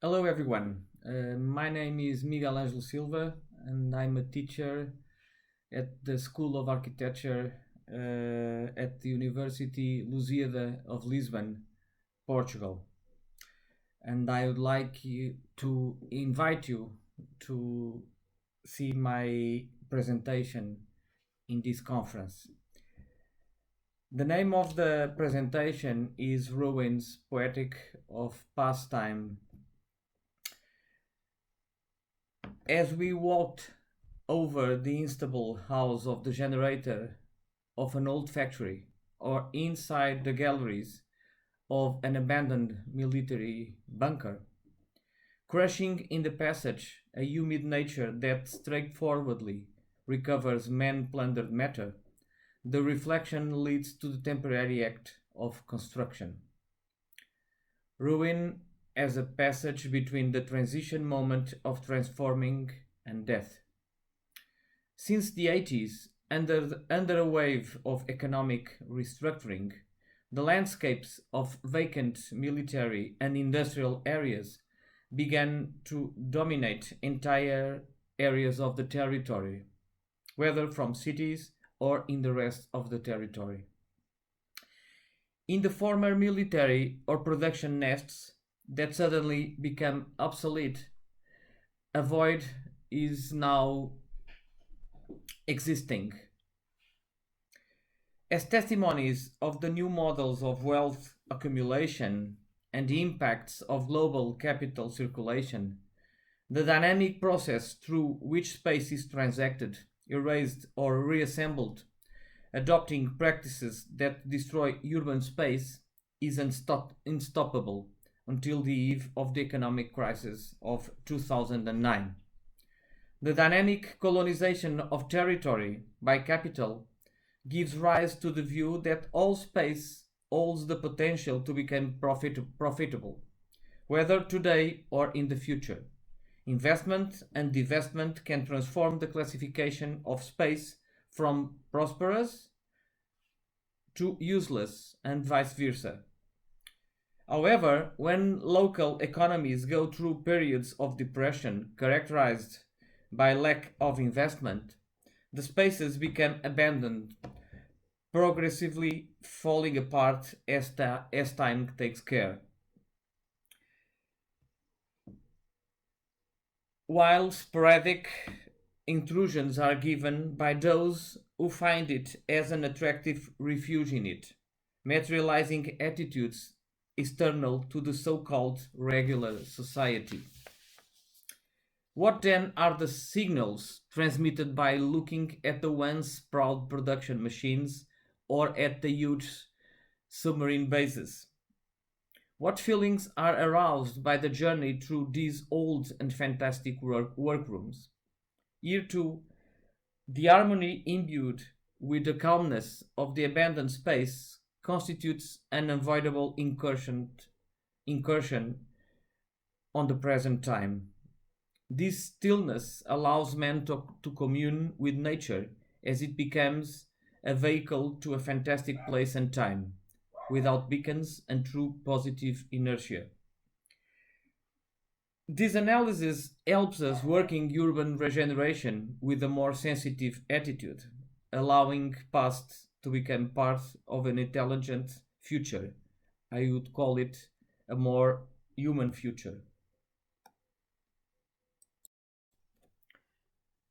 Hello everyone. My name is Miguel Angelo Silva and I'm a teacher at the School of Architecture at the University Lusíada of Lisbon, Portugal. And I would like to invite you to see my presentation in this conference. The name of the presentation is Ruins, Poetic of Pastime. As we walked over the instable house of the generator of an old factory, or inside the galleries of an abandoned military bunker, crushing in the passage a humid nature that straightforwardly recovers man-plundered matter, the reflection leads to the temporary act of construction. Ruin as a passage between the transition moment of transforming and death. Since the 80s, under a wave of economic restructuring, the landscapes of vacant military and industrial areas began to dominate entire areas of the territory, whether from cities or in the rest of the territory. In the former military or production nests that suddenly become obsolete, a void is now existing. As testimonies of the new models of wealth accumulation and the impacts of global capital circulation, the dynamic process through which space is transacted, erased, or reassembled, adopting practices that destroy urban space, is unstoppable until the eve of the economic crisis of 2009. The dynamic colonization of territory by capital gives rise to the view that all space holds the potential to become profitable, whether today or in the future. Investment and divestment can transform the classification of space from prosperous to useless and vice versa. However, when local economies go through periods of depression characterized by lack of investment, the spaces become abandoned, progressively falling apart as time takes care. While sporadic intrusions are given by those who find it as an attractive refuge in it, materializing attitudes external to the so called regular society. What then are the signals transmitted by looking at the once proud production machines or at the huge submarine bases? What feelings are aroused by the journey through these old and fantastic workrooms? Here too, the harmony imbued with the calmness of the abandoned space constitutes an unavoidable incursion on the present time. This stillness allows man to commune with nature as it becomes a vehicle to a fantastic place and time, without beacons and true positive inertia. This analysis helps us working urban regeneration with a more sensitive attitude, allowing past to become part of an intelligent future. I would call it a more human future.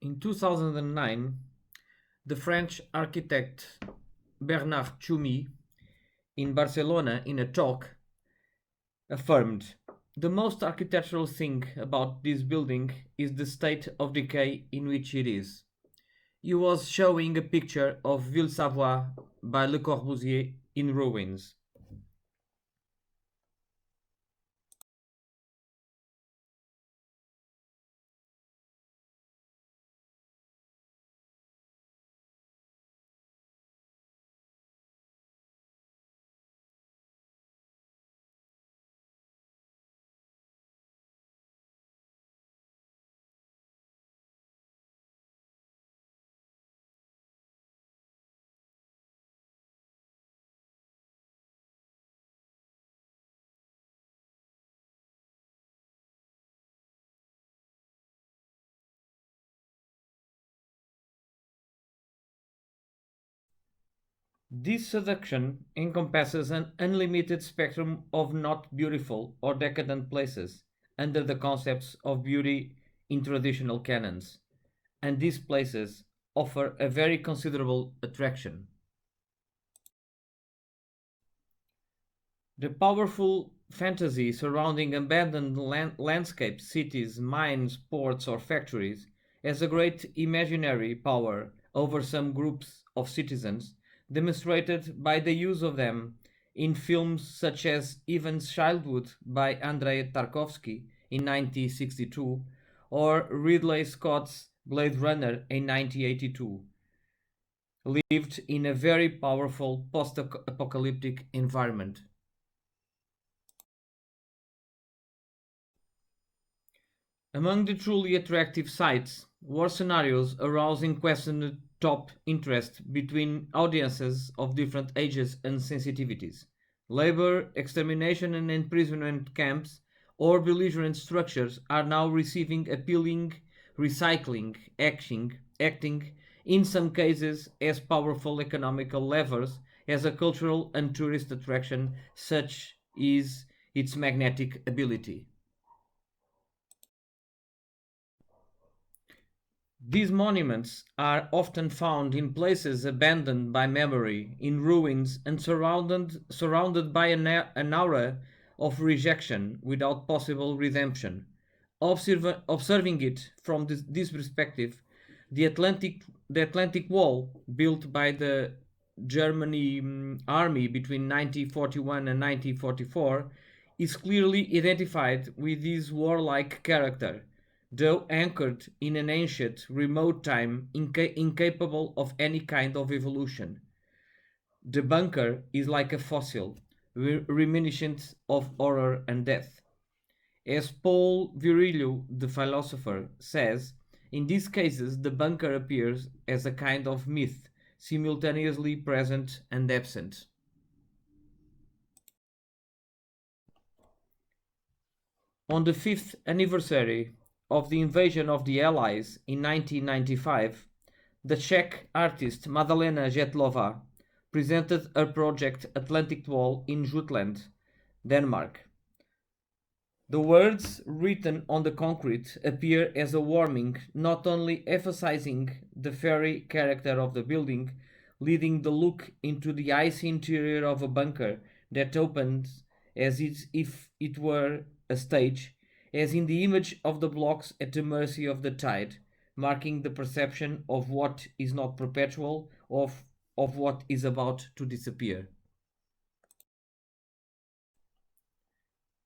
In 2009, the French architect Bernard Tchoumi in Barcelona in a talk affirmed, "The most architectural thing about this building is the state of decay in which it is." He was showing a picture of Ville Savoie by Le Corbusier in ruins. This seduction encompasses an unlimited spectrum of not beautiful or decadent places under the concepts of beauty in traditional canons, and these places offer a very considerable attraction. The powerful fantasy surrounding abandoned landscapes, cities, mines, ports, or factories has a great imaginary power over some groups of citizens, demonstrated by the use of them in films such as Ivan's Childhood by Andrei Tarkovsky in 1962 or Ridley Scott's Blade Runner in 1982, lived in a very powerful post apocalyptic environment. Among the truly attractive sites, war scenarios arouse unquestioned top interest between audiences of different ages and sensitivities. Labor, extermination, and imprisonment camps or belligerent structures are now receiving appealing, recycling, acting, in some cases, as powerful economical levers as a cultural and tourist attraction, such is its magnetic ability. These monuments are often found in places abandoned by memory, in ruins, and surrounded by an aura of rejection without possible redemption. Observing it from this perspective, the Atlantic Wall, built by the Germany army between 1941 and 1944, is clearly identified with this warlike character, though anchored in an ancient, remote time incapable of any kind of evolution. The bunker is like a fossil, reminiscent of horror and death. As Paul Virilio, the philosopher, says, in these cases the bunker appears as a kind of myth, simultaneously present and absent. On the fifth anniversary of the invasion of the Allies in 1995, the Czech artist Madalena Jetlova presented her project Atlantic Wall in Jutland, Denmark. The words written on the concrete appear as a warning, not only emphasizing the fairy character of the building, leading the look into the icy interior of a bunker that opens if it were a stage, as in the image of the blocks at the mercy of the tide, marking the perception of what is not perpetual, of what is about to disappear.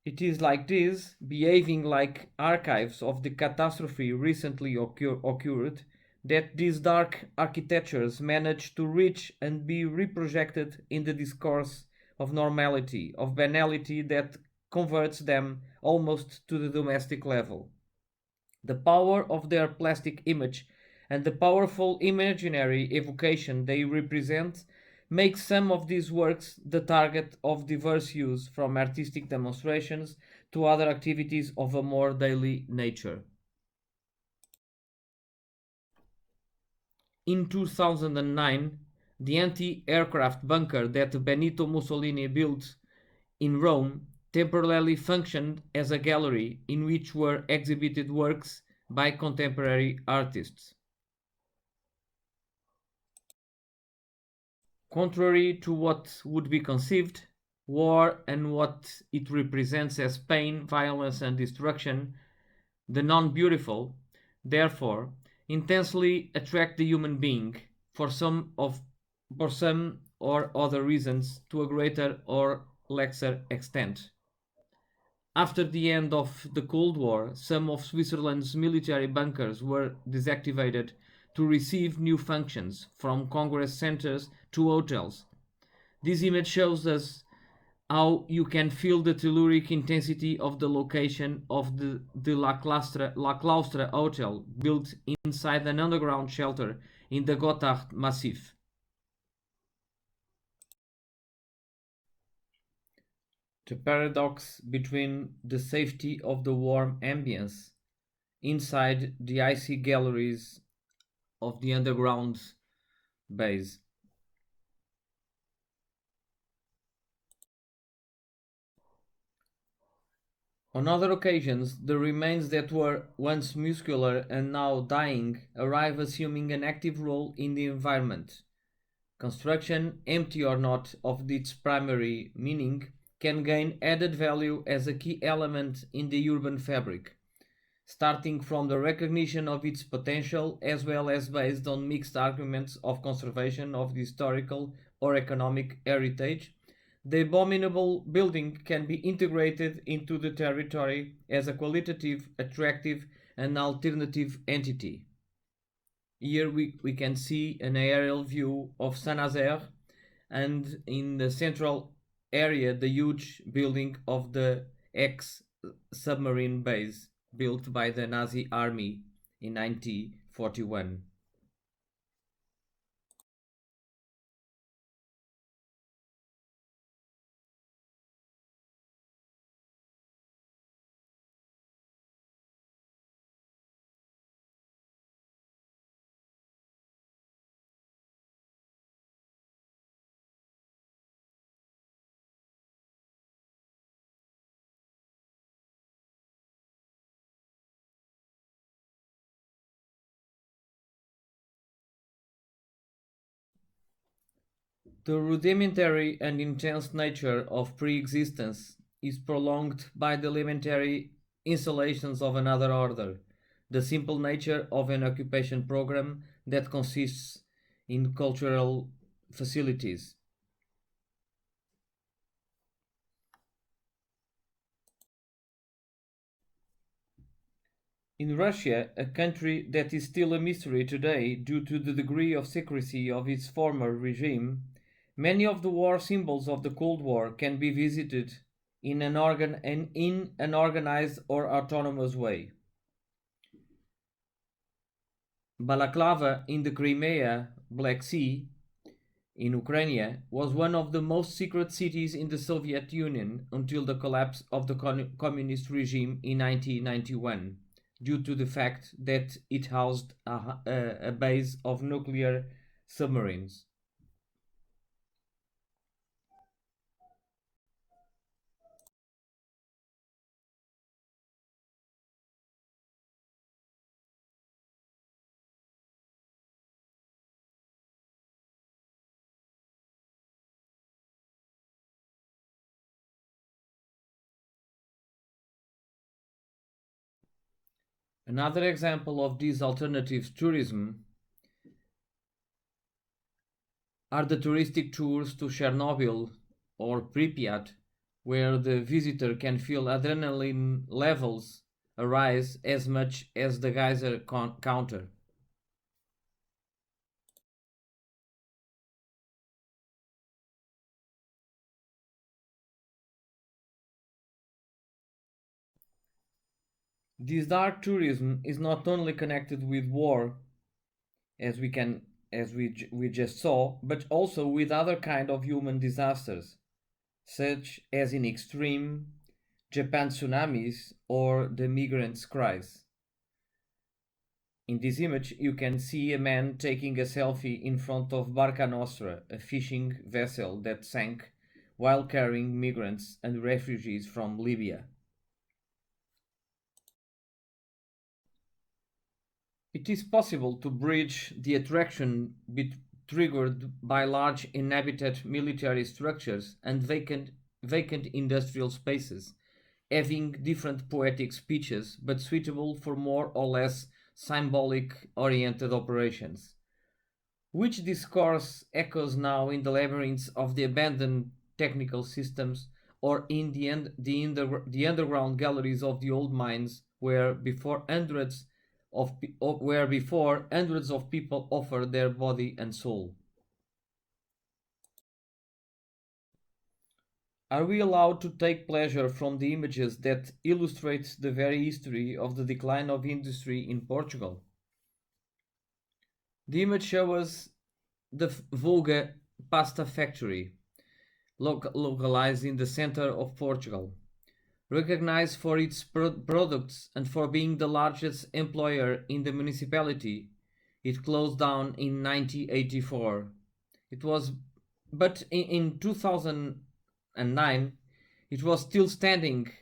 It is like this, behaving like archives of the catastrophe recently occurred, that these dark architectures manage to reach and be reprojected in the discourse of normality, of banality that converts them almost to the domestic level. The power of their plastic image and the powerful imaginary evocation they represent make some of these works the target of diverse use, from artistic demonstrations to other activities of a more daily nature. In 2009, the anti aircraft bunker that Benito Mussolini built in Rome temporarily functioned as a gallery in which were exhibited works by contemporary artists. Contrary to what would be conceived, war and what it represents as pain, violence, and destruction, the non beautiful, therefore, intensely attract the human being for some of for some or other reasons to a greater or lesser extent. After the end of the Cold War, some of Switzerland's military bunkers were deactivated to receive new functions, from congress centers to hotels. This image shows us how you can feel the telluric intensity of the location of the La Claustra Hotel, built inside an underground shelter in the Gotthard Massif. The paradox between the safety of the warm ambience inside the icy galleries of the underground base. On other occasions, the remains that were once muscular and now dying arrive assuming an active role in the environment. Construction, empty or not of its primary meaning, can gain added value as a key element in the urban fabric, starting from the recognition of its potential as well as based on mixed arguments of conservation of the historical or economic heritage. The abominable building can be integrated into the territory as a qualitative, attractive, and alternative entity. Here we can see an aerial view of Saint Nazaire, and in the central area the huge building of the ex submarine base built by the Nazi army in 1941. The rudimentary and intense nature of pre-existence is prolonged by the elementary installations of another order, the simple nature of an occupation program that consists in cultural facilities. In Russia, a country that is still a mystery today due to the degree of secrecy of its former regime, many of the war symbols of the Cold War can be visited in an organized or autonomous way. Balaclava in the Crimea, Black Sea, in Ukraine, was one of the most secret cities in the Soviet Union until the collapse of the communist regime in 1991, due to the fact that it housed a base of nuclear submarines. Another example of this alternative tourism are the touristic tours to Chernobyl or Pripyat, where the visitor can feel adrenaline levels arise as much as the geyser counter. This dark tourism is not only connected with war, as we just saw, but also with other kind of human disasters, such as in extreme Japan tsunamis or the migrants' crisis. In this image, you can see a man taking a selfie in front of Barca Nostra, a fishing vessel that sank while carrying migrants and refugees from Libya. It is possible to bridge the attraction triggered by large inhabited military structures and vacant industrial spaces, having different poetic speeches but suitable for more or less symbolic oriented operations. Which discourse echoes now in the labyrinths of the abandoned technical systems or in the underground galleries of the old mines where before hundreds of people offered their body and soul. Are we allowed to take pleasure from the images that illustrate the very history of the decline of industry in Portugal? The image shows us the Volga pasta factory, localized in the center of Portugal. Recognized for its products and for being the largest employer in the municipality, it closed down in 1984. It was, but in 2009, it was still standing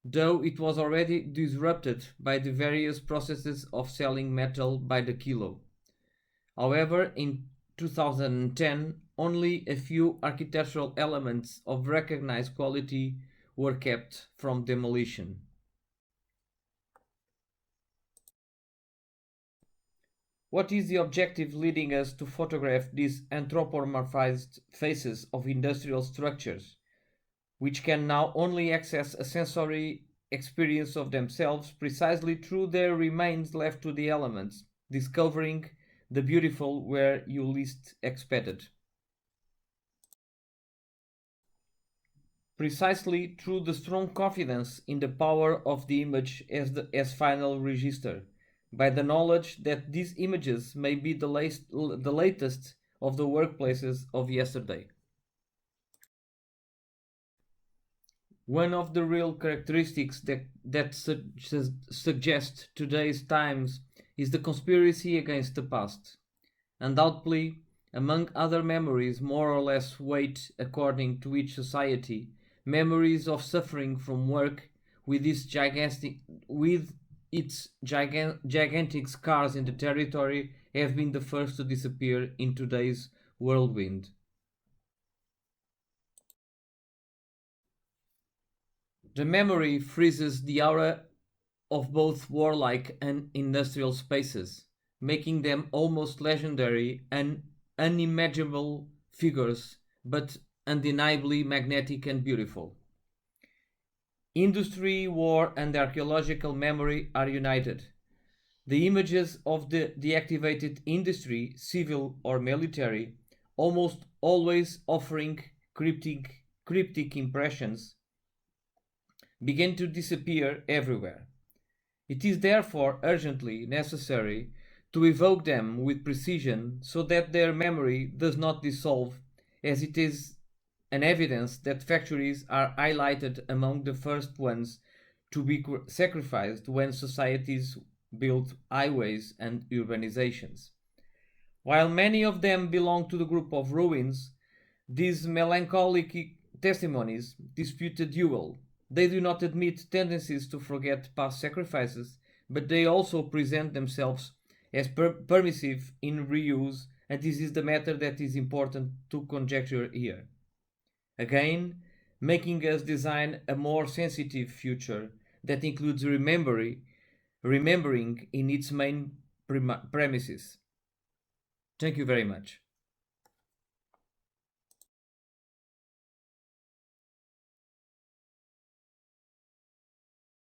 though it was already disrupted by the various processes of selling metal by the kilo. However, in 2010, only a few architectural elements of recognized quality were kept from demolition. What is the objective leading us to photograph these anthropomorphized faces of industrial structures, which can now only access a sensory experience of themselves precisely through their remains left to the elements, discovering the beautiful where you least expected? Precisely through the strong confidence in the power of the image as final register, by the knowledge that these images may be the latest of the workplaces of yesterday. One of the real characteristics that suggest today's times is the conspiracy against the past. Undoubtedly, among other memories more or less weight according to each society, memories of suffering from work with gigantic scars in the territory have been the first to disappear in today's whirlwind. The memory freezes the aura of both warlike and industrial spaces, making them almost legendary and unimaginable figures, but undeniably magnetic and beautiful. Industry, war, and archaeological memory are united. The images of the deactivated industry, civil or military, almost always offering cryptic impressions, begin to disappear everywhere. It is therefore urgently necessary to evoke them with precision so that their memory does not dissolve, as it is an evidence that factories are highlighted among the first ones to be sacrificed when societies build highways and urbanizations. While many of them belong to the group of ruins, these melancholic testimonies dispute the dual. They do not admit tendencies to forget past sacrifices, but they also present themselves as permissive in reuse, and this is the matter that is important to conjecture here. Again, making us design a more sensitive future that includes remembering in its main premises. Thank you very much.